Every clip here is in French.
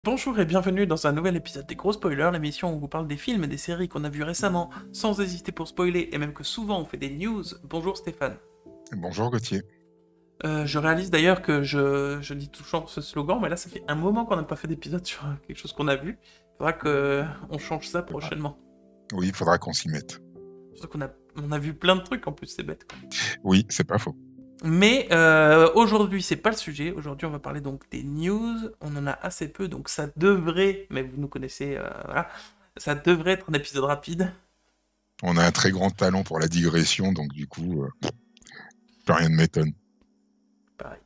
Bonjour et bienvenue dans un nouvel épisode des Gros Spoilers, l'émission où on vous parle des films et des séries qu'on a vus récemment, sans hésiter pour spoiler, et même que souvent on fait des news. Bonjour Stéphane. Bonjour Gauthier. Je réalise d'ailleurs que je dis toujours ce slogan, mais là ça fait un moment qu'on n'a pas fait d'épisode sur quelque chose qu'on a vu. Il faudra qu'on change ça prochainement. Oui, il faudra qu'on s'y mette. Surtout qu'on a vu plein de trucs en plus, c'est bête. Oui, c'est pas faux. Mais aujourd'hui, c'est pas le sujet. Aujourd'hui, on va parler donc des news. On en a assez peu, donc ça devrait, mais vous nous connaissez, voilà, ça devrait être un épisode rapide. On a un très grand talent pour la digression, donc du coup, plus rien ne m'étonne. Pareil.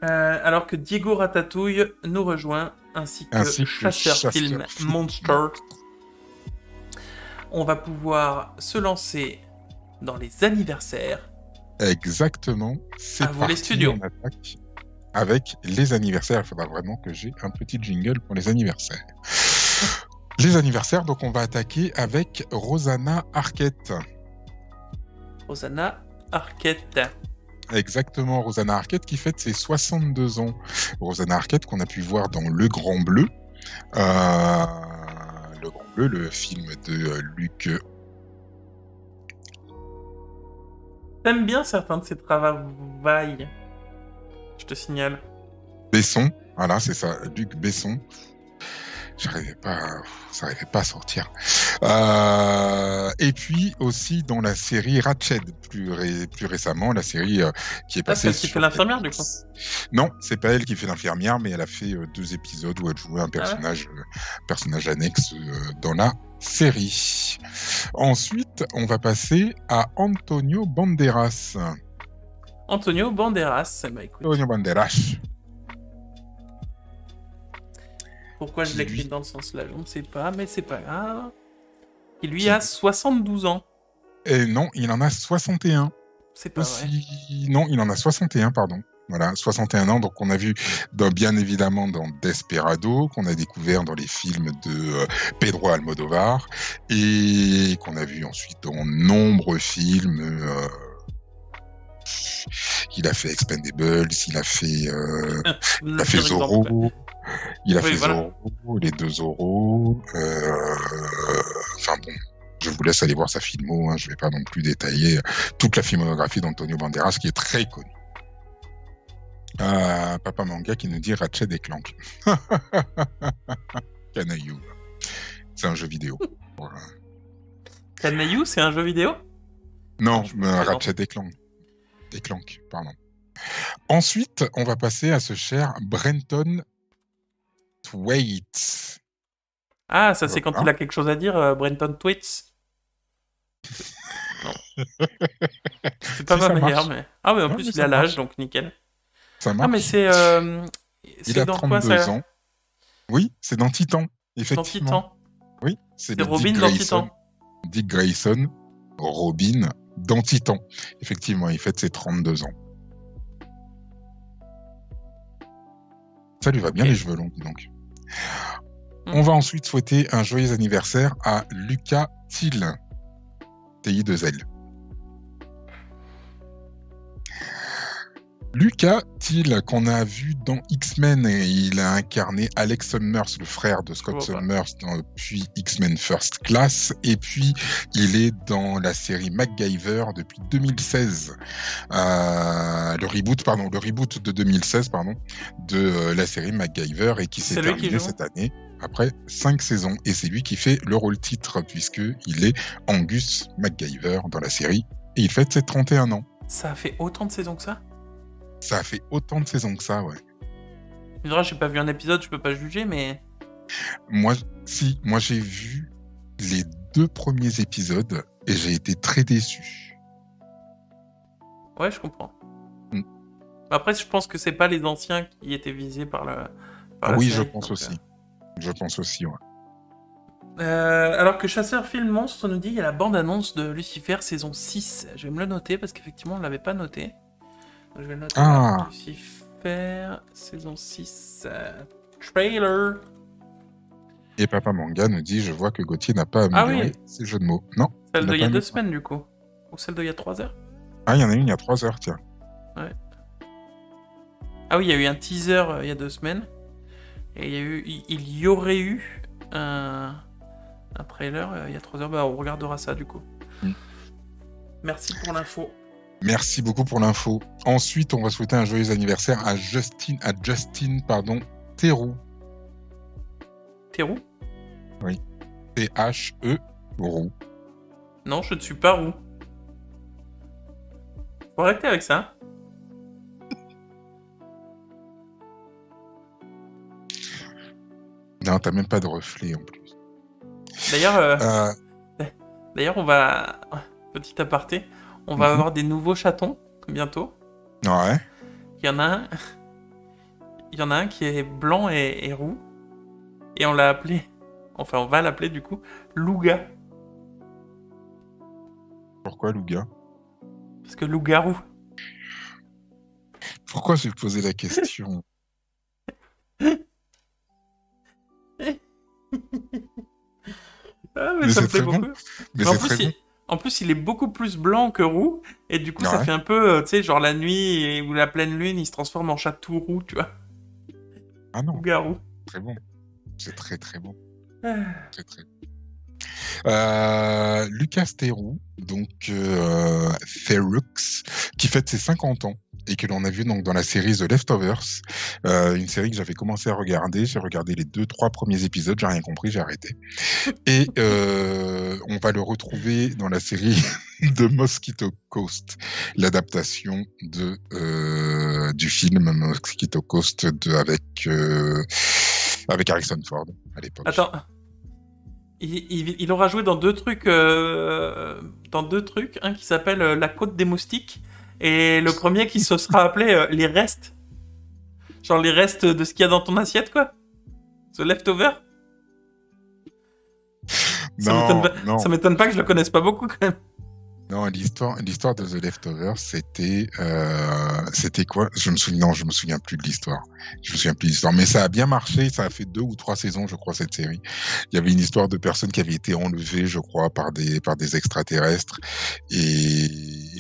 Alors que Diego Ratatouille nous rejoint, ainsi que Ainsi que Chasseur Film Monster. On va pouvoir se lancer dans les anniversaires. Exactement. C'est À vous les parti, studios. on attaque avec les anniversaires. Il faudra vraiment que j'ai un petit jingle pour les anniversaires. Les anniversaires, donc on va attaquer avec Rosanna Arquette. Rosanna Arquette. Exactement, Rosanna Arquette qui fête ses 62 ans. Rosanna Arquette qu'on a pu voir dans Le Grand Bleu. Le Grand Bleu, le film de Luc. T'aimes bien certains de ses travails, je te signale. Besson, voilà, c'est ça, Luc Besson. Ça n'arrivait pas à sortir. Et puis aussi dans la série Ratched, plus récemment, la série qui est passée celle qui fait l'infirmière, du coup. Non, c'est pas elle qui fait l'infirmière, mais elle a fait 2 épisodes où elle jouait un personnage, personnage annexe dans la série. Ensuite, on va passer à Antonio Banderas. Antonio Banderas, bah écoute. Antonio Banderas. Pourquoi je l'écris dans ce sens-là, je ne sais pas, mais c'est pas grave. Il lui a 72 ans. Et non, il en a 61. C'est pas vrai. Non, il en a 61, pardon. Voilà, 61 ans, donc on a vu bien évidemment dans Desperado, qu'on a découvert dans les films de Pedro Almodovar, et qu'on a vu ensuite dans nombreux films. Il a fait Expendables, il a fait Zorro, il a fait Zorro, les 2 Zorro. Enfin bon, je vous laisse aller voir sa filmo, hein, je ne vais pas non plus détailler toute la filmographie d'Antonio Banderas qui est très connue. Papa Manga qui nous dit Ratchet et Clank. Canaillou. C'est un jeu vidéo. Voilà. Canaillou, c'est un jeu vidéo ? Non, Ratchet et Clank. Et Clank, pardon. Ensuite, on va passer à ce cher Brenton Thwaites. Ah, ça c'est quand il a quelque chose à dire, Brenton Thwaites. Non. C'est pas ma meilleure, mais... Ah oui, en plus il a l'âge, donc nickel. Ça marche. Ah, mais c'est... il a 32 ans. Oui, c'est dans Titan, effectivement. Dans Titan. Oui, c'est Robin dans Titan. Dick Grayson, Robin dans Titan. Effectivement, il fête ses 32 ans. Ça lui va bien les cheveux longs, dis donc. On va ensuite souhaiter un joyeux anniversaire à Lucas Till, TI2L. Lucas Till, qu'on a vu dans X-Men, et il a incarné Alex Summers, le frère de Scott Summers, puis X-Men First Class, et puis il est dans la série MacGyver depuis 2016. Le reboot de 2016, de la série MacGyver, et qui s'est terminé cette année après 5 saisons. Et c'est lui qui fait le rôle titre, puisqu'il est Angus MacGyver dans la série, et il fête ses 31 ans. Ça a fait autant de saisons que ça ? Ça a fait autant de saisons que ça, ouais. J'ai pas vu un épisode, je peux pas juger, mais... Moi, j'ai vu les 2 premiers épisodes et j'ai été très déçu. Ouais, je comprends. Après, je pense que c'est pas les anciens qui étaient visés par la oui, série, je pense aussi. Je pense aussi, ouais. Alors que Chasseur Film Monstre nous dit il y a la bande-annonce de Lucifer saison 6. Je vais me le noter parce qu'effectivement on l'avait pas noté. Donc, je vais le noter là. Lucifer saison 6 trailer. Et Papa Manga nous dit je vois que Gauthier n'a pas amélioré ses jeux de mots. Non. Celle d'il y a 2 semaines du coup. Ou celle d'il y a 3 heures. Ah, il y en a une il y a 3 heures, tiens. Ouais. Ah oui, il y a eu un teaser il y a 2 semaines. Et il y aurait eu un trailer il y a 3 heures. Bah, on regardera ça du coup. Merci pour l'info. Merci beaucoup pour l'info. Ensuite, on va souhaiter un joyeux anniversaire à Justin Theroux. T'es roux? Oui. T-H-E roux. Non, je ne suis pas roux. Faut arrêter avec ça. Non, t'as même pas de reflet en plus. D'ailleurs, on va... Petit aparté, on va avoir des nouveaux chatons bientôt. Ouais. Il y en a un qui est blanc et roux. Et on l'a appelé... Enfin, on va l'appeler du coup Louga. Pourquoi Louga? Parce que loup-garou. Pourquoi j'ai posé la question? Ah, mais ça me plaît beaucoup. Bon. Mais en c'est plus, très bon. En plus, il est beaucoup plus blanc que roux. Et du coup, ça Ouais. fait un peu, tu sais, genre la nuit ou la pleine lune, il se transforme en chat tout roux, tu vois. Ah non, Loup-garou. très bon. C'est très très bon. Ah. Très très. Lucas Theroux, donc Theroux, qui fête ses 50 ans et que l'on a vu donc dans la série The Leftovers, une série que j'avais commencé à regarder. J'ai regardé les 2-3 premiers épisodes, j'ai rien compris, j'ai arrêté. Et on va le retrouver dans la série de Mosquito Coast, l'adaptation du film Mosquito Coast avec Harrison Ford à l'époque. Attends. Il aura joué dans 2 trucs. Un qui s'appelle La Côte des Moustiques. Et le premier qui se sera appelé Les Restes. Genre les restes de ce qu'il y a dans ton assiette, quoi. The Leftover. Non. Ça m'étonne pas que je le connaisse pas beaucoup, quand même. Non, l'histoire de The Leftovers, c'était quoi? Je me souviens plus de l'histoire. Mais ça a bien marché. Ça a fait 2 ou 3 saisons, je crois, cette série. Il y avait une histoire de personnes qui avaient été enlevées, je crois, par des extraterrestres et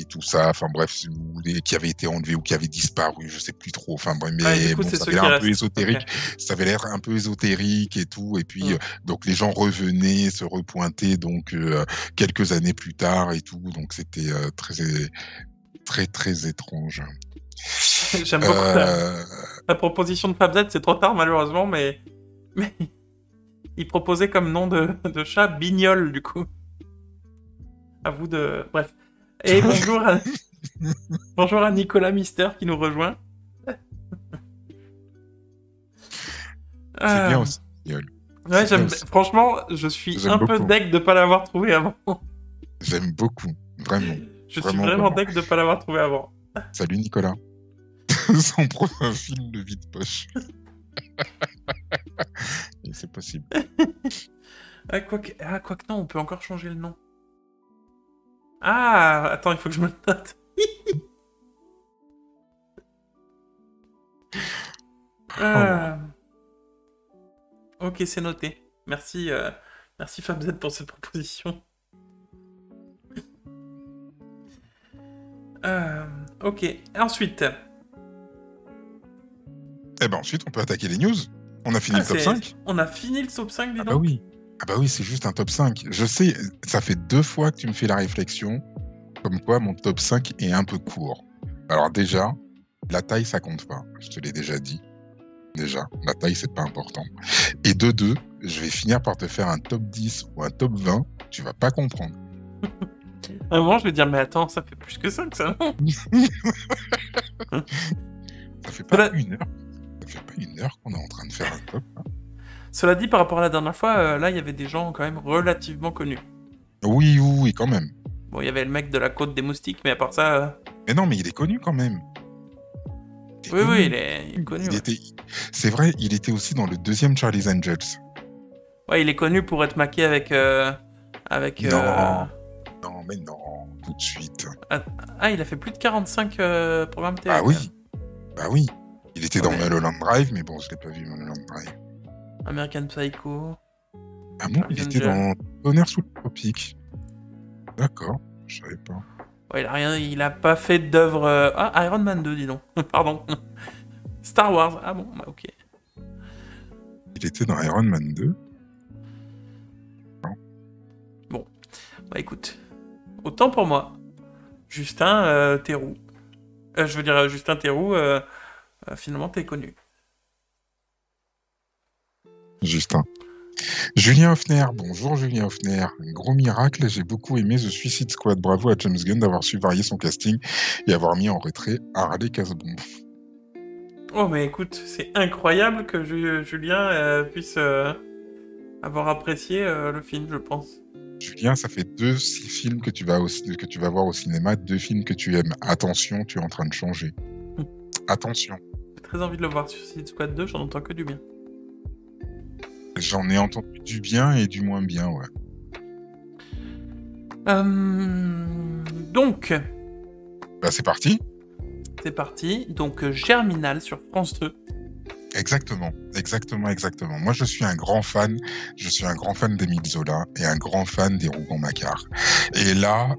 tout ça. Enfin bref, si vous voulez, qui avaient été enlevées ou qui avaient disparu, je sais plus trop. Enfin bref, mais du coup, bon, c'est ça ceux avait qui l'air un peu restent. ésotérique. Okay. Ça avait l'air un peu ésotérique et tout. Et puis donc les gens revenaient, se repointaient donc quelques années plus tard et tout. Donc c'était très très étrange. J'aime beaucoup la proposition de Fabzet, c'est trop tard malheureusement, mais il proposait comme nom de chat Bignol du coup. À vous de... Bref. Et bonjour à Nicolas Mister qui nous rejoint. C'est bien aussi, Bignol. Ouais, franchement, je suis un peu deg de pas l'avoir trouvé avant. J'aime beaucoup, vraiment. Je suis vraiment deg de pas l'avoir trouvé avant. Salut Nicolas. Son prochain film de vide poche. Et c'est possible. Quoique non, on peut encore changer le nom. Ah, attends, il faut que je me le note. Ok, c'est noté. Merci Fabzet pour cette proposition. Ok, ensuite. Ensuite, on peut attaquer les news. On a fini le top 5. On a fini le top 5, dis donc. Ah bah oui, c'est juste un top 5. Je sais, ça fait 2 fois que tu me fais la réflexion, comme quoi mon top 5 est un peu court. Alors déjà, la taille, ça compte pas. Je te l'ai déjà dit. Déjà, la taille, c'est pas important. Et de 2, je vais finir par te faire un top 10 ou un top 20. Tu vas pas comprendre. À un moment, je vais dire, mais attends, ça fait plus que ça, non? Ça fait pas une heure. Ça fait pas une heure qu'on est en train de faire un top. Hein. Cela dit, par rapport à la dernière fois, là, il y avait des gens quand même relativement connus. Oui, quand même. Bon, il y avait le mec de la Côte des Moustiques, mais à part ça... Mais non, mais il est connu quand même. Oui, il est connu. C'est vrai, il était aussi dans le 2e Charlie's Angels. Ouais, il est connu pour être maqué avec... Non, mais non, tout de suite. Ah, il a fait plus de 45 programmes télé. Bah oui. Il était dans Mulholland Drive, mais bon, je l'ai pas vu, Mulholland Drive. American Psycho. Ah bon, il était dans Tonnerre sous le tropique. D'accord, je savais pas. Ouais, il a pas fait d'œuvre... Ah, Iron Man 2, dis donc. Pardon. Star Wars. Ah bon, bah, ok. qu'il était dans Iron Man 2. Bon, bah écoute, autant pour moi. Justin Theroux. Justin Theroux, finalement, t'es connu. Justin. Julien Hoffner, bonjour Julien Hoffner. Un gros miracle, j'ai beaucoup aimé The Suicide Squad. Bravo à James Gunn d'avoir su varier son casting et avoir mis en retrait Harley Casabon. Oh mais écoute, c'est incroyable que Julien puisse avoir apprécié le film, je pense. Julien, ça fait 2 films que tu vas voir au cinéma, 2 films que tu aimes. Attention, tu es en train de changer. Attention. J'ai très envie de le voir. Suicide Squad 2, j'en entends que du bien. J'en ai entendu du bien et du moins bien, ouais. Donc... Bah c'est parti. C'est parti. Donc Germinal sur France 2. Exactement. Moi, je suis un grand fan d'Émile Zola et un grand fan des Rougon-Macquart. Et là,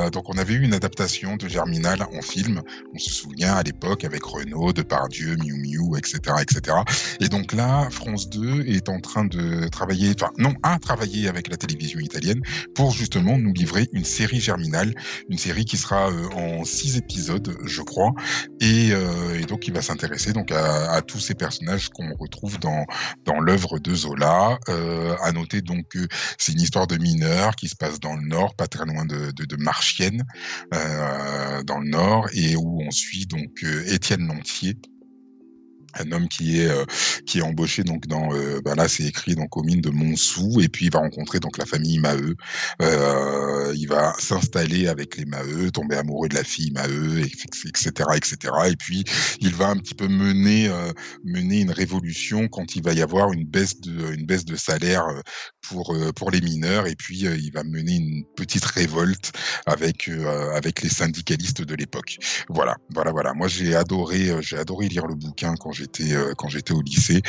donc on avait eu une adaptation de Germinal en film. On se souvient à l'époque avec Renaud, Depardieu, Miu Miu, etc., etc. Et donc là, France 2 est en train de travailler, a travaillé avec la télévision italienne pour justement nous livrer une série Germinal, une série qui sera en 6 épisodes, je crois, et donc qui va s'intéresser donc à tous ces personnages qu'on retrouve dans l'œuvre de Zola. À noter donc que c'est une histoire de mineurs qui se passe dans le Nord, pas très loin de Marchienne, dans le Nord, et où on suit donc Étienne Lantier, un homme qui est embauché donc dans là c'est écrit donc aux mines de Montsou, et puis il va rencontrer donc la famille Maheu. Il va s'installer avec les Maheu, tomber amoureux de la fille Maheu, etc., et puis il va un petit peu mener une révolution quand il va y avoir une baisse de salaire pour les mineurs, et puis il va mener une petite révolte avec les syndicalistes de l'époque. Voilà. Moi j'ai adoré lire le bouquin quand j'étais au lycée.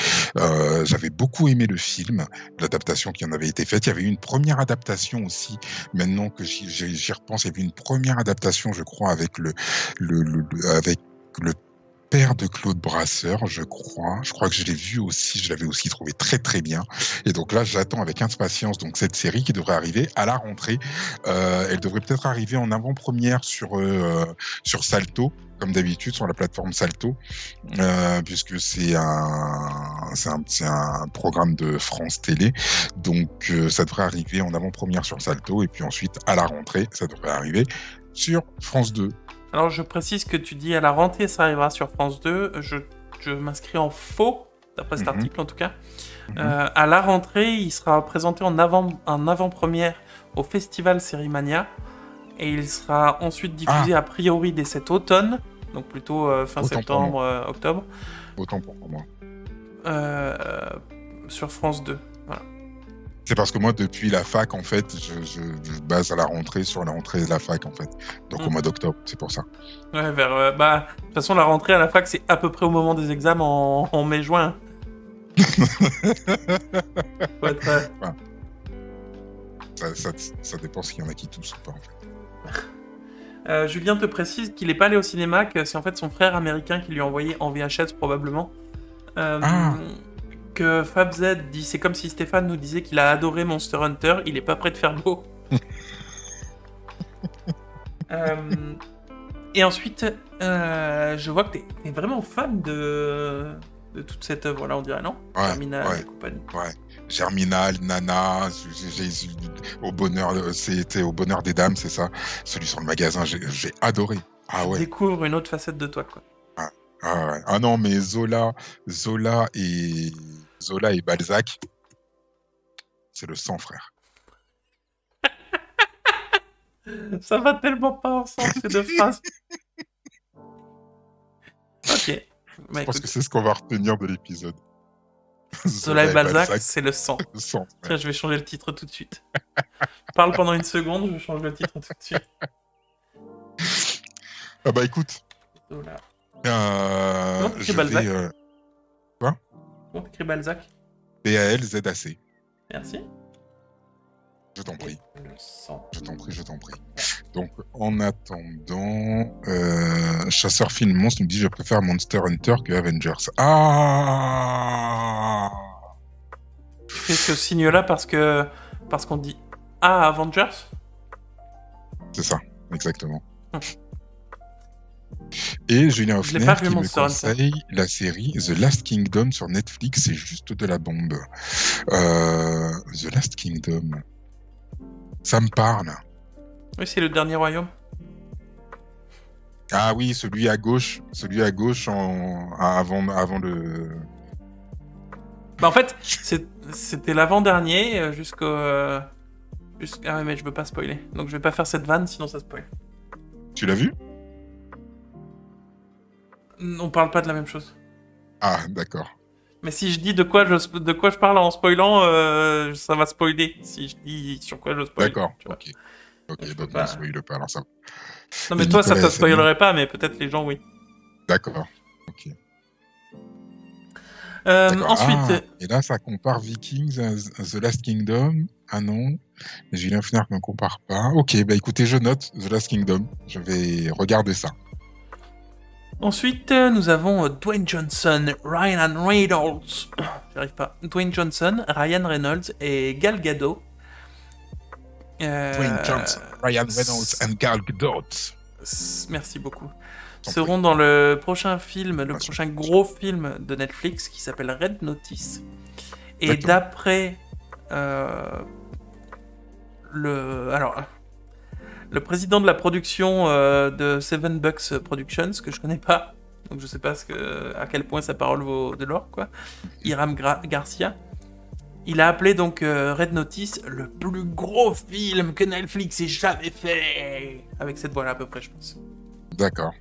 J'avais beaucoup aimé le film, l'adaptation qui en avait été faite. Il y avait eu une première adaptation aussi. Maintenant que j'y repense, il y avait une première adaptation, je crois, avec le père de Claude Brasseur, je crois. Je crois que je l'avais aussi trouvé très très bien. Et donc là, j'attends avec impatience donc cette série qui devrait arriver à la rentrée. Elle devrait peut-être arriver en avant-première sur Salto, comme d'habitude sur la plateforme Salto, puisque c'est un programme de France Télé. Donc ça devrait arriver en avant-première sur Salto, et puis ensuite à la rentrée, ça devrait arriver sur France 2. Alors, je précise que tu dis à la rentrée, ça arrivera sur France 2. Je m'inscris en faux, d'après cet article en tout cas. À la rentrée, il sera présenté en avant-première au Festival Sérimania. Et il sera ensuite diffusé a priori dès cet automne. Donc plutôt fin septembre, octobre. Autant pour moi. Sur France 2. Voilà. C'est parce que moi, depuis la fac, en fait, je base à la rentrée sur la rentrée de la fac, en fait. Donc au mois d'octobre, c'est pour ça. Ouais, de toute façon, la rentrée à la fac, c'est à peu près au moment des examens en mai-juin. Ouais, ça dépend s'il y en a qui toussent ou pas, en fait. Julien te précise qu'il n'est pas allé au cinéma, que c'est en fait son frère américain qui lui a envoyé en VHS, probablement. Que FabZ dit, c'est comme si Stéphane nous disait qu'il a adoré Monster Hunter, il est pas prêt de faire beau. Et ensuite, je vois que t'es vraiment fan de toute cette œuvre-là, on dirait, non? Germinal et compagnie. Ouais. Germinal, Nana, c'était au bonheur des dames, c'est ça. Celui sur le magasin, j'ai adoré. Je découvre une autre facette de toi, quoi. Ah non, mais Zola et Balzac, c'est le sang, frère. Ça va tellement pas ensemble, ces deux phrases. Ok. Je pense que c'est ce qu'on va retenir de l'épisode. Zola et Balzac, c'est le sang. Le sang. Tiens, je vais changer le titre tout de suite. Parle pendant une seconde, je change le titre tout de suite. Ah bah écoute. Zola. Comment t'écris Balzac? Quoi? Comment t'écris Balzac? Balzac. Merci. Je t'en prie. Le sang. Je t'en prie. Donc, en attendant, Chasseur Film Monstre nous dit « Je préfère Monster Hunter que Avengers ». Ah, fait ce signe-là parce qu'on dit Ah, Avengers. C'est ça, exactement. Et Julien Hoffner qui me conseille la série The Last Kingdom sur Netflix, c'est juste de la bombe. The Last Kingdom, ça me parle. Oui, c'est le dernier royaume. Ah oui, celui à gauche avant le... Bah en fait, c'était l'avant-dernier jusqu'au... Ah ouais, mais je veux pas spoiler. Donc je vais pas faire cette vanne, sinon ça spoil. Tu l'as vu? On parle pas de la même chose. Ah, d'accord. Mais si je dis de quoi je parle en spoilant, ça va spoiler. Si je dis sur quoi je spoil. D'accord, ok. Ok, donc ne spoile pas, alors ça... Non mais toi, ça te spoilerait pas, mais peut-être les gens, oui. D'accord, ok. Ensuite... et là, ça compare Vikings à The Last Kingdom. Ah non, Julien Hoffner ne compare pas. Ok, bah écoutez, je note The Last Kingdom. Je vais regarder ça. Ensuite, nous avons Dwayne Johnson, Ryan Reynolds. J'arrive pas. Dwayne Johnson, Ryan Reynolds et Gal Gadot. Dwayne Johnson, Ryan Reynolds et Gal Gadot. Merci beaucoup. Seront dans le prochain film, le prochain gros film de Netflix qui s'appelle Red Notice. Et d'après le président de la production de Seven Bucks Productions, que je connais pas, donc je sais pas à quel point sa parole vaut de l'or, quoi. Hiram Garcia. Il a appelé donc Red Notice le plus gros film que Netflix ait jamais fait. Avec cette voix-là à peu près, je pense. D'accord.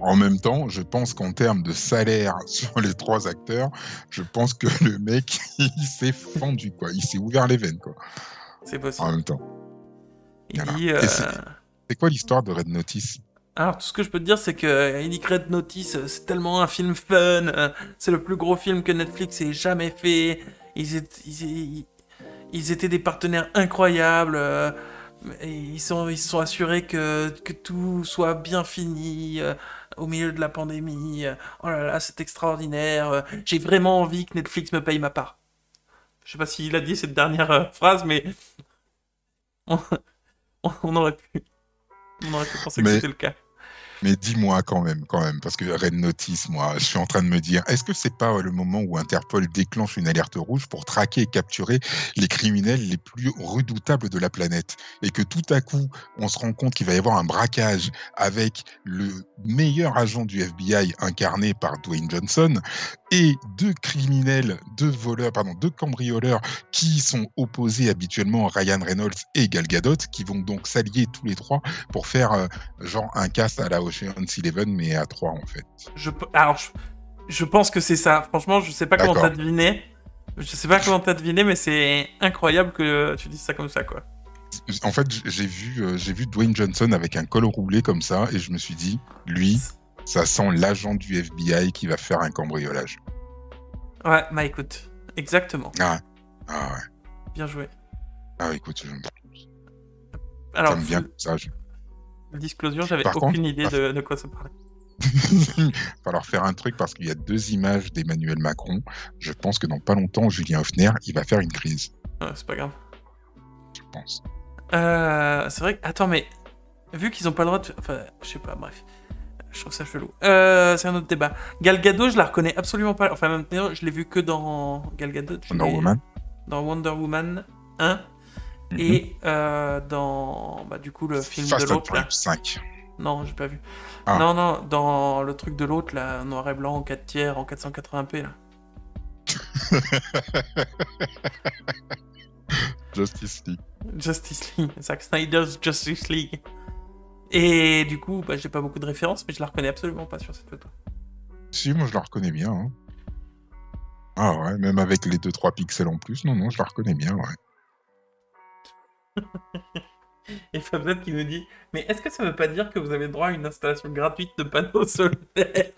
En même temps, je pense qu'en termes de salaire sur les 3 acteurs, je pense que le mec, il s'est fendu, quoi. Il s'est ouvert les veines, quoi. C'est possible. En même temps. Il dit... C'est quoi l'histoire de Red Notice? Alors, tout ce que je peux te dire, c'est que il dit que Red Notice, c'est tellement un film fun. C'est le plus gros film que Netflix ait jamais fait. Ils étaient des partenaires incroyables. Ils se sont assurés que tout soit bien fini au milieu de la pandémie. Oh là là, c'est extraordinaire. J'ai vraiment envie que Netflix me paye ma part. Je sais pas s'il a dit cette dernière phrase, mais on aurait pu penser que c'était le cas. Mais dis-moi quand même, parce que Red Notice, moi, je suis en train de me dire, est-ce que c'est pas le moment où Interpol déclenche une alerte rouge pour traquer et capturer les criminels les plus redoutables de la planète? Et que tout à coup, on se rend compte qu'il va y avoir un braquage avec le meilleur agent du FBI incarné par Dwayne Johnson et 2 cambrioleurs qui sont opposés habituellement à Ryan Reynolds et Gal Gadot, qui vont donc s'allier tous les 3 pour faire genre un cast à la Ocean's Eleven, mais à 3 en fait. Je pense que c'est ça. Franchement, je sais pas comment t'as deviné. Mais c'est incroyable que tu dises ça comme ça, quoi. En fait, j'ai vu Dwayne Johnson avec un col roulé comme ça, et je me suis dit, lui, ça sent l'agent du FBI qui va faire un cambriolage. Ouais, bah écoute, exactement. Ah ouais. Bien joué. Ah écoute, alors, ça me vient ça. Disclosure, j'avais aucune idée de quoi ça parlait. Il va falloir faire un truc parce qu'il y a 2 images d'Emmanuel Macron. Je pense que dans pas longtemps, Julien Hoffner, il va faire une crise. C'est pas grave. Je pense. C'est vrai que... Attends, mais... Vu qu'ils ont pas le droit de... Enfin, je sais pas, bref. Je trouve ça chelou. C'est un autre débat. Gal Gadot, je la reconnais absolument pas. Enfin, maintenant, je l'ai vu que dans... Gal Gadot, dans Wonder Woman 1. Et dans... Bah, du coup, le film Fast de l'autre, là. 5. Non, j'ai pas vu. Non, dans le truc de l'autre, là, noir et blanc, en 4/3, en 480p, là. Justice League. Zack Snyder's Justice League. Et du coup, bah, j'ai pas beaucoup de références, mais je la reconnais absolument pas sur cette photo. Si, moi je la reconnais bien. Hein. Ah ouais, même avec les 2-3 pixels en plus, non, je la reconnais bien, ouais. Et Fabien qui nous dit, mais est-ce que ça veut pas dire que vous avez droit à une installation gratuite de panneaux solaires?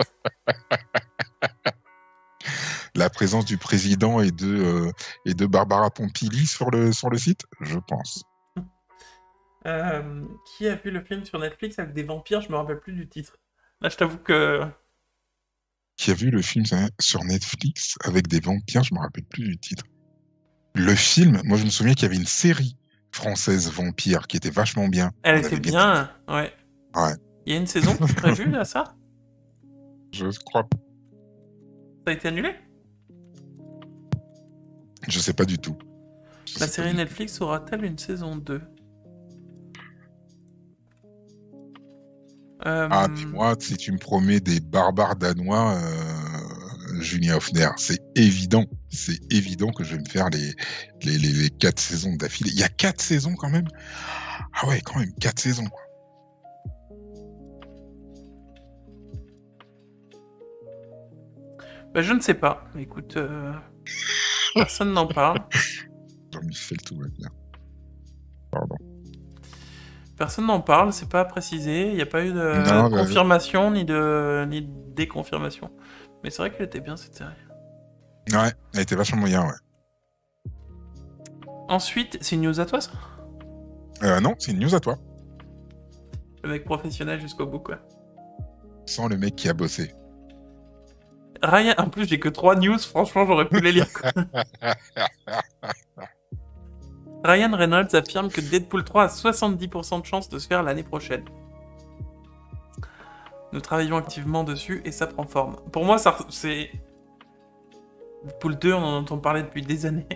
La présence du président et de Barbara Pompili sur le site, je pense. Qui a vu le film sur Netflix avec des vampires? Je me rappelle plus du titre. Là, je t'avoue que... Qui a vu le film sur Netflix avec des vampires? Je me rappelle plus du titre. Le film, moi je me souviens qu'il y avait une série française vampire qui était vachement bien. Elle On était avait bien aimé. bien, ouais. Ouais, Il y a une saison qui est prévue à ça? je crois. Ça a été annulé? Je sais pas du tout. Je La sais pas série du tout. Netflix aura-t-elle une saison 2? Ah, puis moi, si tu me promets des barbares danois, Julien Hoffner, c'est évident. C'est évident que je vais me faire les 4 saisons d'affilée. Il y a 4 saisons quand même? Ah ouais, quand même, 4 saisons, quoi. Bah, je ne sais pas. Écoute, personne n'en parle. Jean-Michel, tout va bien. Pardon. Personne n'en parle, c'est pas précisé. Il n'y a pas eu de Non, confirmation ni de déconfirmation. Mais c'est vrai qu'elle était bien cette série. ouais, elle était vachement moyen, ouais. Ensuite, c'est une news à toi, ça? Non, c'est une news à toi. Le mec professionnel jusqu'au bout, quoi. Sans le mec qui a bossé. Ryan, en plus, j'ai que 3 news, franchement, j'aurais pu les lire, quoi. Ryan Reynolds affirme que Deadpool 3 a 70% de chances de se faire l'année prochaine. Nous travaillons activement dessus et ça prend forme. Pour moi, ça, c'est... Deadpool 2, on en entend parler depuis des années.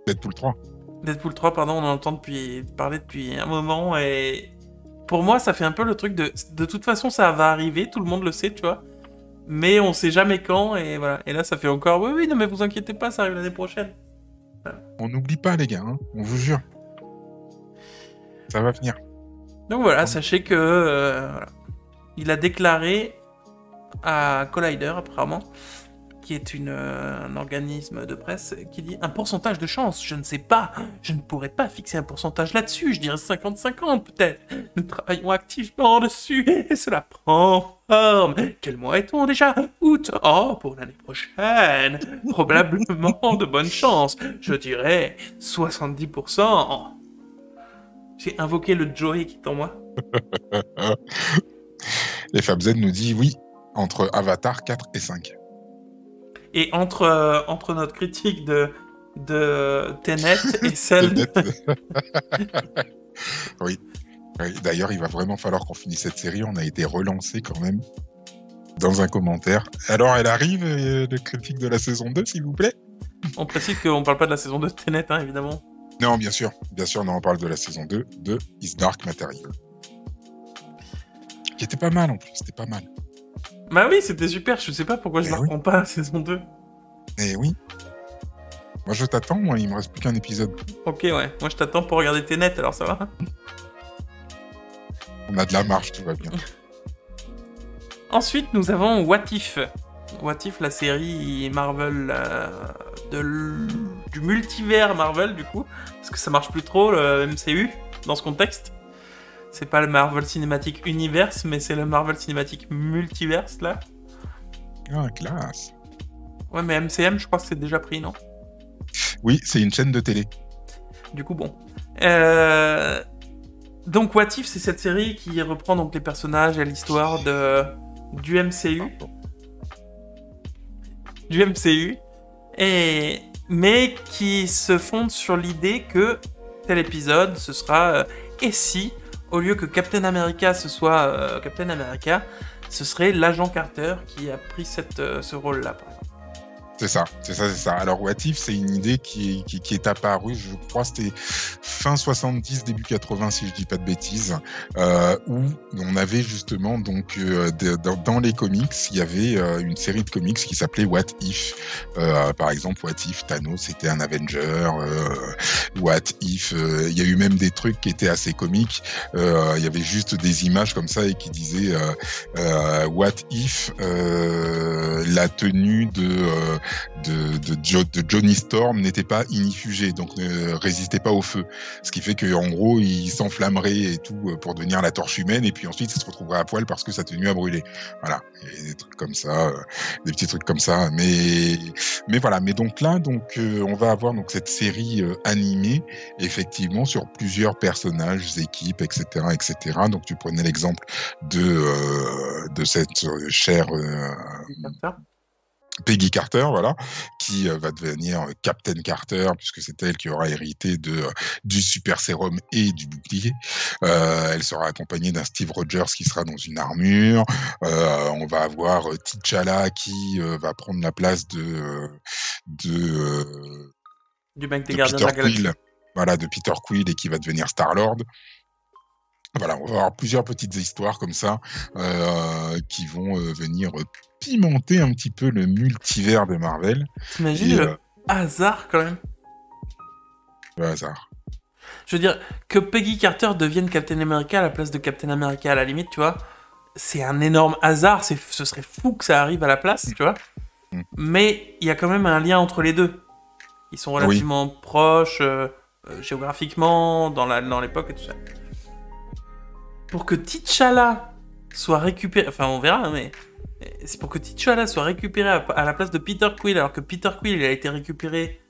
Deadpool 3. Deadpool 3, pardon, on en entend parler depuis un moment et... Pour moi, ça fait un peu le truc de... De toute façon, ça va arriver, tout le monde le sait, tu vois. Mais on sait jamais quand, et voilà. Et là, ça fait encore... Oui, non, mais vous inquiétez pas, ça arrive l'année prochaine. Voilà. On n'oublie pas, les gars, hein, on vous jure. Ça va venir. Donc voilà, sachez que... voilà. Il a déclaré à Collider, apparemment, qui est un organisme de presse, qui dit un pourcentage de chance, je ne sais pas, je ne pourrais pas fixer un pourcentage là-dessus, je dirais 50-50 peut-être. Nous travaillons activement dessus et cela prend forme. Quel mois est-on déjà? Août. Oh, pour l'année prochaine. Probablement de bonnes chances. Je dirais 70%. J'ai invoqué le Joey qui est en moi. Et Fabzen nous dit oui, entre Avatar 4 et 5. Et entre notre critique de Tenet et celle de... Oui. D'ailleurs, il va vraiment falloir qu'on finisse cette série. On a été relancé quand même dans un commentaire. Alors, elle arrive, le critique de la saison 2, s'il vous plaît? On précise qu'on parle pas de la saison 2 de Tenet, hein, évidemment. Non, bien sûr, non, on parle de la saison 2 de His Dark Material. Qui était pas mal en plus, c'était pas mal. Bah oui, c'était super, je sais pas pourquoi je la reprends pas, la saison 2. Eh oui. Moi je t'attends, moi il me reste plus qu'un épisode. Ok, ouais, moi je t'attends pour regarder Tenet, alors ça va? On a de la marge, tout va bien. Ensuite, nous avons What If. What If, la série Marvel du multivers Marvel, du coup, parce que ça marche plus trop, le MCU, dans ce contexte. C'est pas le Marvel Cinematic Universe, mais c'est le Marvel Cinematic Multiverse, là. Ah, classe. Ouais, mais MCM, je crois que c'est déjà pris, non? Oui, c'est une chaîne de télé. Du coup, bon. Donc, What If, c'est cette série qui reprend donc les personnages et l'histoire du MCU. Du MCU. Mais qui se fonde sur l'idée que tel épisode, ce sera... et si... Au lieu que Captain America, ce soit Captain America, ce serait l'agent Carter qui a pris ce rôle-là, par exemple. C'est ça. Alors, What If, c'est une idée qui est apparue, je crois, c'était fin 70, début 80, si je dis pas de bêtises, où on avait justement, donc, dans les comics, il y avait une série de comics qui s'appelait What If. Par exemple, What If Thanos c'était un Avenger, What If, il y a eu même des trucs qui étaient assez comiques, il y avait juste des images comme ça et qui disaient What If, la tenue de Johnny Storm n'était pas inifugée, donc ne résistait pas au feu. Ce qui fait qu'en gros, il s'enflammerait et tout pour devenir la torche humaine, et puis ensuite, il se retrouverait à poil parce que sa tenue a brûlé. Voilà, et des trucs comme ça, des petits trucs comme ça. Mais voilà. Mais donc là, on va avoir donc cette série animée, effectivement, sur plusieurs personnages, équipes, etc., etc. Donc tu prenais l'exemple de cette chère Peggy Carter, voilà, qui va devenir Captain Carter, puisque c'est elle qui aura hérité du super sérum et du bouclier. Elle sera accompagnée d'un Steve Rogers qui sera dans une armure. On va avoir T'Challa qui va prendre la place du mec des de Gardiens de Peter la Galaxie. Quill. Voilà, de Peter Quill et qui va devenir Star-Lord. Voilà, on va avoir plusieurs petites histoires comme ça qui vont venir pimenter un petit peu le multivers de Marvel. T'imagines le hasard quand même? Le hasard. Je veux dire, que Peggy Carter devienne Captain America à la place de Captain America, à la limite, tu vois, c'est un énorme hasard, ce serait fou que ça arrive à la place, tu vois. Mais il y a quand même un lien entre les deux. Ils sont relativement proches, géographiquement, dans l'époque et tout ça. Pour que T'Challa soit récupéré, enfin on verra, mais c'est pour que T'Challa soit récupéré à la place de Peter Quill, alors que Peter Quill il a été récupéré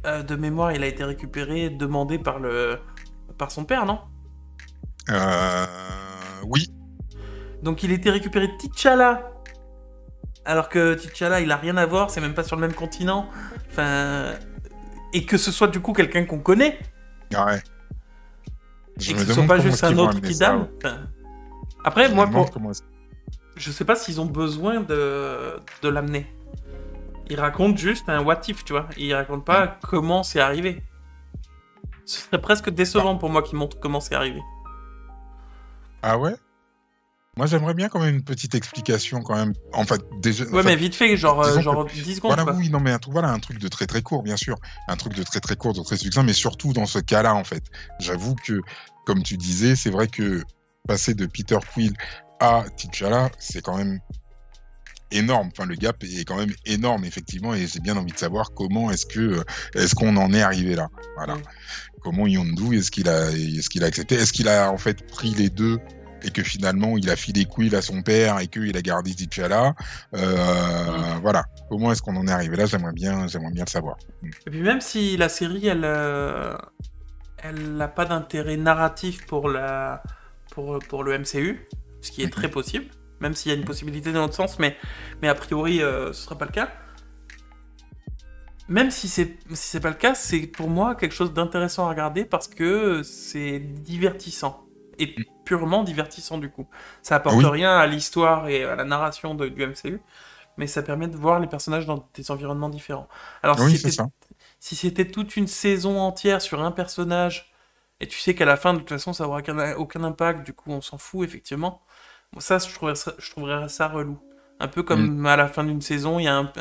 de mémoire, il a été récupéré, demandé par son père, non? Oui. Donc il a été récupéré T'Challa, alors que T'Challa il a rien à voir, c'est même pas sur le même continent, enfin, et que ce soit du coup quelqu'un qu'on connaît. Ouais. Et que ce soit pas juste un autre Kidam. Enfin... Après, moi, je sais pas s'ils ont besoin de l'amener. Ils racontent juste un what if, tu vois. Ils racontent pas comment c'est arrivé. Ce serait presque décevant pour moi qu'ils montrent comment c'est arrivé. Ah ouais? Moi, j'aimerais bien quand même une petite explication quand même. En fait, déjà. Ouais, mais vite fait, genre 10 secondes. Voilà, quoi. oui, non, mais un truc de très très court, bien sûr. Un truc de très très court, de très succinct, mais surtout dans ce cas-là, en fait. J'avoue que, comme tu disais, c'est vrai que passer de Peter Quill à T'Challa, c'est quand même énorme. Enfin, le gap est quand même énorme, effectivement, et j'ai bien envie de savoir comment est-ce qu'on en est arrivé là. Voilà. Comment Yondu, est-ce qu'il a accepté? Est-ce qu'il a en fait pris les deux? Et que finalement il a filé Quill à son père et qu'il a gardé T'Challa. Voilà. Comment est-ce qu'on en est arrivé là? J'aimerais bien le savoir. Et puis même si la série, elle n'a pas d'intérêt narratif pour le MCU, ce qui est très possible, même s'il y a une possibilité dans l'autre sens, mais a priori ce sera pas le cas. Même si c'est pas le cas, c'est pour moi quelque chose d'intéressant à regarder parce que c'est divertissant. Et purement divertissant du coup. Ça apporte rien à l'histoire et à la narration du MCU, mais ça permet de voir les personnages dans des environnements différents. Alors si c'était toute une saison entière sur un personnage, et tu sais qu'à la fin de toute façon ça aura aucun impact, du coup on s'en fout effectivement, bon, ça je trouverais ça relou. Un peu comme à la fin d'une saison, il y a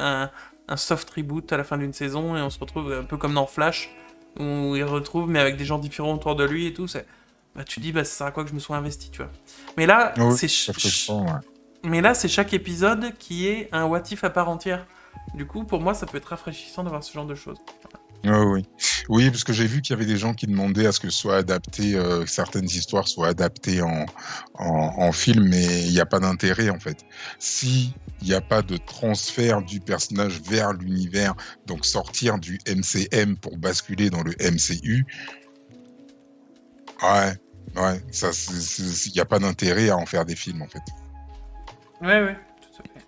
un soft reboot à la fin d'une saison, et on se retrouve un peu comme dans Flash, où il retrouve mais avec des gens différents autour de lui et tout, bah, tu dis, ça sert à quoi que je me sois investi, tu vois. Mais là, c'est chaque épisode qui est un what if à part entière. Du coup, pour moi, ça peut être rafraîchissant d'avoir ce genre de choses. Oui, parce que j'ai vu qu'il y avait des gens qui demandaient à ce que soit adapté, certaines histoires soient adaptées en film, mais il n'y a pas d'intérêt, en fait. Si il n'y a pas de transfert du personnage vers l'univers, donc sortir du MCM pour basculer dans le MCU, ça, il n'y a pas d'intérêt à en faire des films, en fait. Ouais, tout à fait.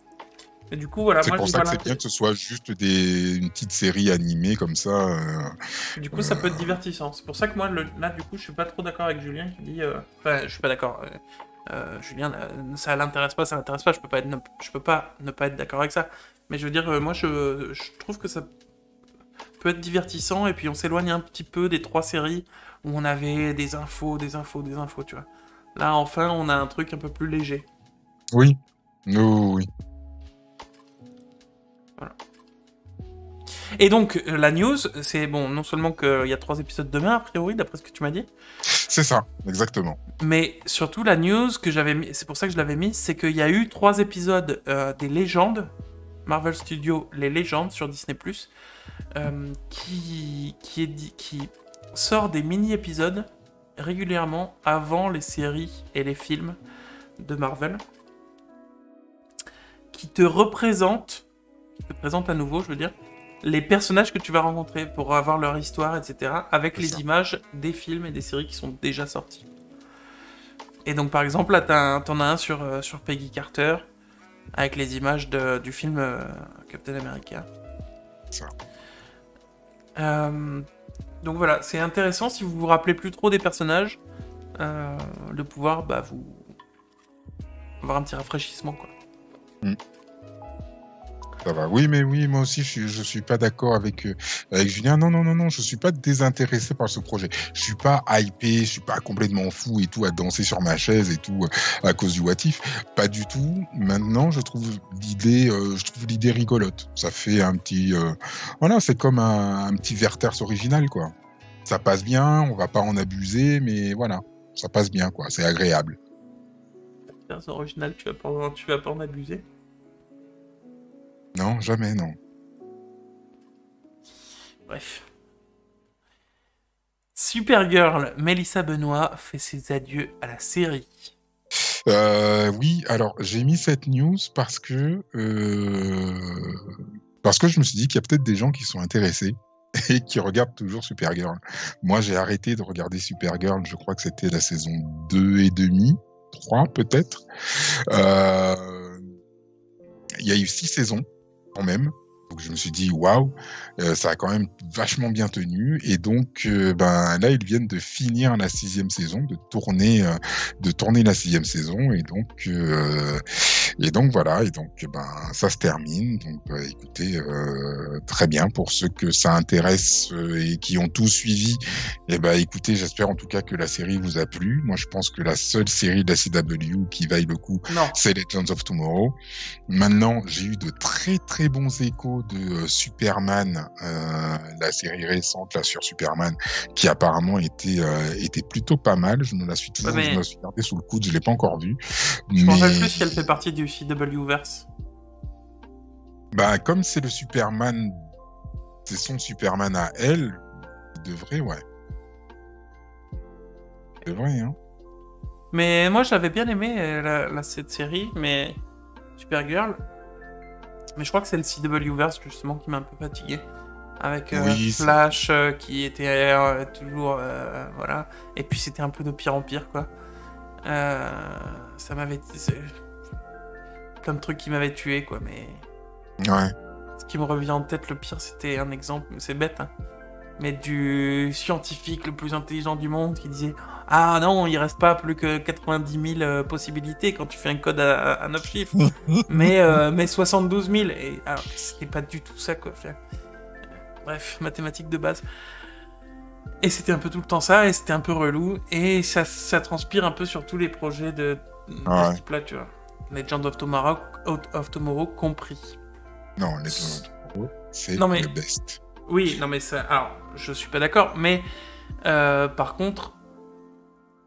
Et du coup, voilà, c'est pour ça que c'est bien que ce soit juste une petite série animée comme ça. Du coup, ça peut être divertissant. C'est pour ça que moi, là, du coup, je suis pas trop d'accord avec Julien qui dit... Enfin, je suis pas d'accord. Julien, ça l'intéresse pas, je peux pas ne pas être d'accord avec ça. Mais je veux dire, moi, je trouve que ça peut être divertissant, et puis on s'éloigne un petit peu des 3 séries où on avait des infos, tu vois. Là, enfin, on a un truc un peu plus léger. Oui. Voilà. Et donc, la news, c'est bon, non seulement qu'il y a 3 épisodes demain, a priori, d'après ce que tu m'as dit. C'est ça, exactement. Mais surtout, la news que j'avais mis, c'est pour ça que je l'avais mis, c'est qu'il y a eu 3 épisodes des légendes, Marvel Studios, les légendes sur Disney+, qui sort des mini-épisodes régulièrement avant les séries et les films de Marvel, qui te présentent à nouveau, je veux dire, les personnages que tu vas rencontrer pour avoir leur histoire, etc., avec les images des films et des séries qui sont déjà sorties. Et donc, par exemple, là, t'en as un sur Peggy Carter, avec les images du film Captain America. Ça. Donc voilà, c'est intéressant si vous vous rappelez plus trop des personnages, de pouvoir vous avoir un petit rafraîchissement, quoi. Ça va. Oui, moi aussi, je suis pas d'accord avec Julien. Non, je suis pas désintéressé par ce projet. Je suis pas hypé, je suis pas complètement fou et tout à danser sur ma chaise et tout à cause du What If. Pas du tout. Maintenant, je trouve l'idée rigolote. Ça fait un petit, voilà, c'est comme un petit Werther's original, quoi. Ça passe bien, on va pas en abuser, mais voilà, ça passe bien, quoi. C'est agréable. C'est original, tu vas pas en abuser. Non, jamais, non. Bref. Supergirl, Melissa Benoît fait ses adieux à la série. Oui, alors j'ai mis cette news parce que je me suis dit qu'il y a peut-être des gens qui sont intéressés et qui regardent toujours Supergirl. Moi, j'ai arrêté de regarder Supergirl, je crois que c'était la saison 2 et demi, 3 peut-être. Il y a eu 6 saisons quand même. Donc je me suis dit waouh, ça a quand même vachement bien tenu. Et donc là ils viennent de finir la 6e saison, de tourner la 6e saison. Et donc voilà, ça se termine. Donc écoutez, très bien pour ceux que ça intéresse et qui ont tout suivi. Écoutez, j'espère en tout cas que la série vous a plu. Moi je pense que la seule série de la CW qui vaille le coup, c'est Legends of Tomorrow. Maintenant, j'ai eu de très très bons échos de Superman, la série récente là sur Superman, qui apparemment était plutôt pas mal. Je me la suis gardée sous le coude, je l'ai pas encore vue. Je me rappelle plus si elle fait partie du CW-verse. Comme c'est le Superman, c'est son Superman à elle, il devrait, ouais. Il devrait, hein. Mais moi j'avais bien aimé cette série, mais Supergirl. Mais je crois que c'est le CW-verse justement qui m'a un peu fatigué. Avec Flash qui était toujours... voilà. Et puis c'était un peu de pire en pire, quoi. Ça m'avait... Plein de trucs qui m'avaient tué, quoi, mais... Ouais. Ce qui me revient en tête, le pire, c'était un exemple, c'est bête, hein. Mais du scientifique le plus intelligent du monde qui disait « Ah non, il reste pas plus que 90 000 possibilités quand tu fais un code à 9 chiffres, mais 72 000. » Et alors, c'était pas du tout ça, quoi. Bref, mathématiques de base. Et c'était un peu tout le temps ça, et c'était un peu relou, et ça transpire un peu sur tous les projets de ce type-là, tu vois. Legend of Tomorrow compris. Non, Legend of Tomorrow, c'est le best. Oui, non mais ça... Alors, je suis pas d'accord, mais par contre,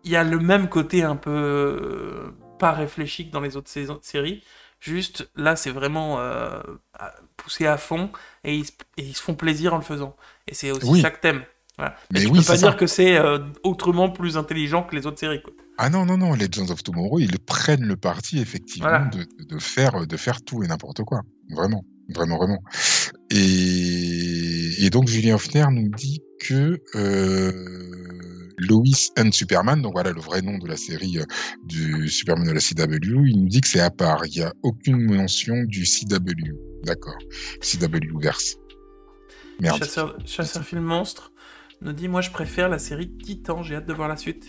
il y a le même côté un peu pas réfléchi que dans les autres séries. Juste, là, c'est vraiment poussé à fond, et ils se font plaisir en le faisant. Et c'est aussi ça que t'aimes. Voilà. Mais tu peux pas dire que c'est autrement plus intelligent que les autres séries, quoi. Ah non, Legends of Tomorrow, ils prennent le parti, effectivement, de faire tout et n'importe quoi. Vraiment. Et donc, Julien Hoffner nous dit que Lois and Superman, donc voilà le vrai nom de la série du Superman de la CW, il nous dit que c'est à part. Il n'y a aucune mention du CW. D'accord. CW-verse. Merde. Chasseur film monstre nous dit « Moi, je préfère la série Titan. J'ai hâte de voir la suite. »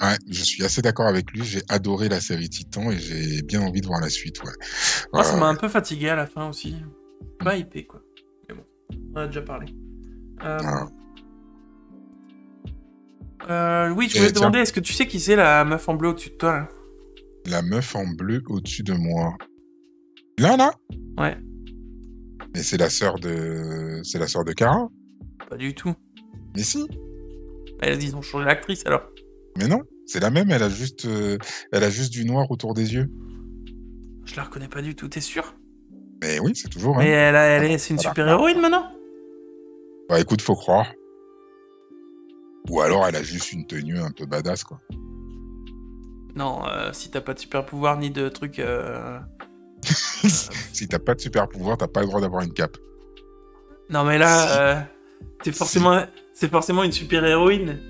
Ouais, je suis assez d'accord avec lui. J'ai adoré la série Titan et j'ai bien envie de voir la suite. Ouais. Moi, ça m'a un peu fatigué à la fin aussi. Pas hypé, quoi. Mais bon, on en a déjà parlé. Oui, je voulais te demander, est-ce que tu sais qui c'est la meuf en bleu au-dessus de toi, là ? La meuf en bleu au-dessus de moi. Là ? Ouais. Mais c'est la sœur de Kara ? Pas du tout. Mais si. Ils ont changé l'actrice, alors. Mais non, c'est la même, elle a juste du noir autour des yeux. Je la reconnais pas du tout, t'es sûr ? Mais oui, c'est toujours... Mais c'est une super-héroïne, maintenant ? Bah écoute, faut croire. Ou alors elle a juste une tenue un peu badass, quoi. Non, si t'as pas de super-pouvoir ni de trucs... Si t'as pas de super-pouvoir, t'as pas le droit d'avoir une cape. Non mais là, c'est forcément une super-héroïne.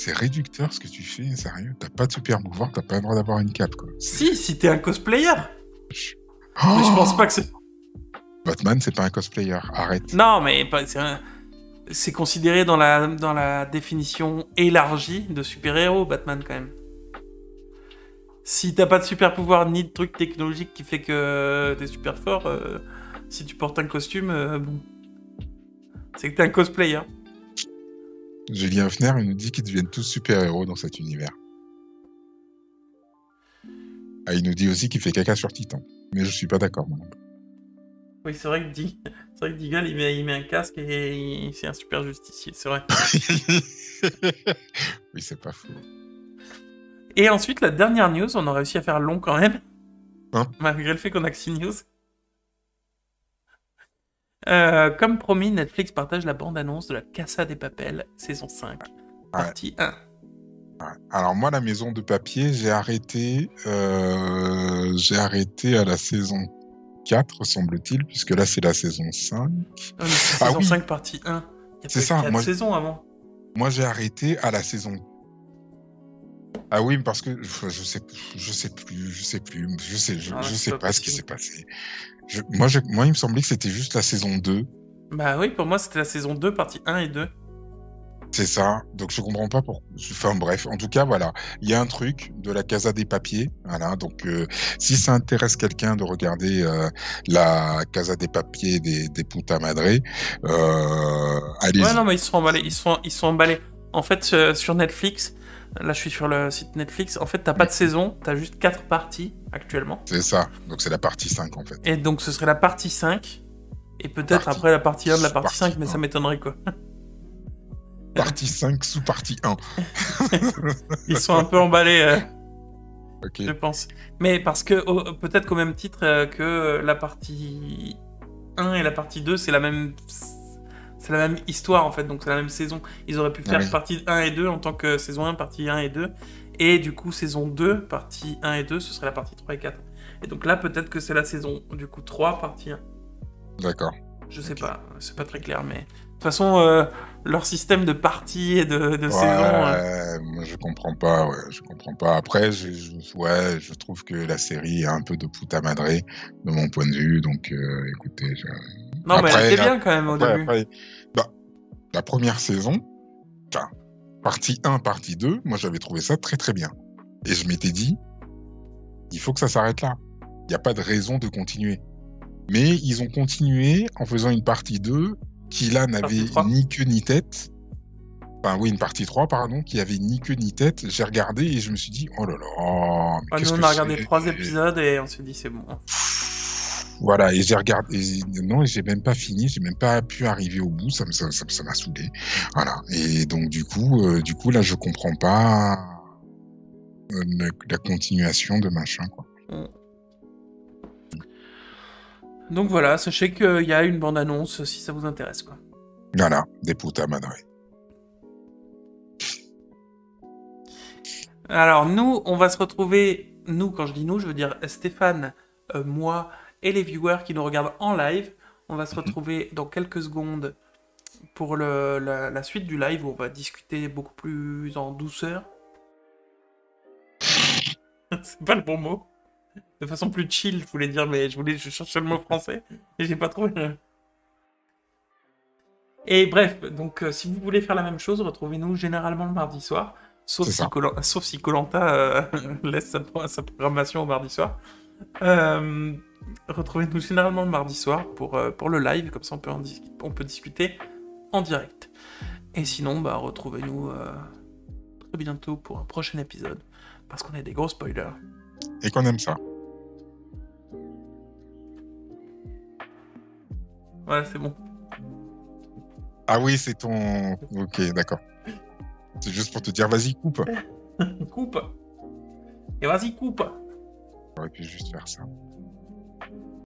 C'est réducteur ce que tu fais, sérieux. T'as pas de super pouvoir, t'as pas le droit d'avoir une cape, quoi. Si t'es un cosplayer. Oh, Mais je pense pas que c'est... Batman, c'est pas un cosplayer, arrête. Non, mais c'est considéré dans la définition élargie de super-héros, Batman, quand même. Si t'as pas de super-pouvoir ni de truc technologique qui fait que t'es super fort, si tu portes un costume, bon... C'est que t'es un cosplayer. Julien Hefner, il nous dit qu'ils deviennent tous super-héros dans cet univers. Ah, il nous dit aussi qu'il fait caca sur Titan. Mais je suis pas d'accord, moi non plus. Oui, c'est vrai que Deagle, il met un casque et c'est un super justicier, c'est vrai. Oui, c'est pas faux. Et ensuite, la dernière news, on a réussi à faire long quand même. Hein? Malgré le fait qu'on a que 6 news. Comme promis, Netflix partage la bande-annonce de la Casa de Papel, saison 5, partie 1. Ouais. Alors moi, la maison de papier, j'ai arrêté à la saison 4, semble-t-il, puisque là, c'est la saison 5. Oh, c'est saison 5, partie 1. Il y a ça, 4 saisons avant. Moi, j'ai arrêté à la saison... Ah oui, parce que je sais pas ce qui s'est passé. Moi, il me semblait que c'était juste la saison 2. Bah oui, pour moi, c'était la saison 2, partie 1 et 2. C'est ça, donc je comprends pas pourquoi. Enfin bref, en tout cas, voilà. Il y a un truc de la Casa des Papiers, voilà. Donc, si ça intéresse quelqu'un de regarder la Casa des Papiers des Puta Madre, allez-y. Ouais, non, mais ils sont emballés. En fait, sur Netflix, là, je suis sur le site Netflix. En fait, t'as pas de saison, t'as juste 4 parties actuellement. C'est ça, donc c'est la partie 5, en fait. Et donc, ce serait la partie 5, et peut-être après la partie 1 de la partie 5, mais ça m'étonnerait, quoi. Partie 5 sous partie 1. Ils sont un peu emballés, okay. Je pense. Mais parce que, peut-être qu'au même titre que la partie 1 et la partie 2, c'est la même histoire, en fait, donc c'est la même saison. Ils auraient pu faire partie 1 et 2 en tant que saison 1, partie 1 et 2. Et du coup, saison 2, partie 1 et 2, ce serait la partie 3 et 4. Et donc là, peut-être que c'est la saison, du coup, 3, partie 1. D'accord. Je sais pas, c'est pas très clair, mais... De toute façon, leur système de parties et de saison... Moi, je comprends pas, je comprends pas. Après, je trouve que la série est un peu de puta madre, de mon point de vue, donc écoutez... Non, mais elle était bien quand même au début. La première saison, enfin, partie 1, partie 2, moi j'avais trouvé ça très très bien. Et je m'étais dit, il faut que ça s'arrête là. Il n'y a pas de raison de continuer. Mais ils ont continué en faisant une partie 2 qui là n'avait ni queue ni tête. Enfin oui, une partie 3, pardon, qui avait ni queue ni tête. J'ai regardé et je me suis dit, oh là là, mais qu'est-ce que nous on a regardé 3 épisodes et on s'est dit c'est bon. Voilà, et j'ai regardé, non, j'ai même pas fini, j'ai même pas pu arriver au bout, ça m'a saoulé. Voilà, et donc du coup là je comprends pas la continuation de machin, quoi. Donc voilà, sachez qu'il y a une bande-annonce si ça vous intéresse, quoi. Voilà, des puta madre. Alors nous, on va se retrouver, nous, quand je dis nous, je veux dire Stéphane, moi et les viewers qui nous regardent en live. On va se retrouver dans quelques secondes pour la suite du live où on va discuter beaucoup plus en douceur. C'est pas le bon mot. De façon plus chill, je voulais dire, mais je cherchais le mot français et j'ai pas trouvé. Et bref, donc si vous voulez faire la même chose, retrouvez-nous généralement le mardi soir, sauf si Koh-Lanta laisse sa programmation au mardi soir. Retrouvez-nous généralement le mardi soir pour le live, comme ça on peut discuter en direct. Et sinon, retrouvez-nous très bientôt pour un prochain épisode, parce qu'on est des gros spoilers. Et qu'on aime ça. Ouais, c'est bon. Ah oui, c'est ton... Ok, d'accord. C'est juste pour te dire, vas-y, coupe. Coupe. Et vas-y, coupe. J'aurais pu juste faire ça.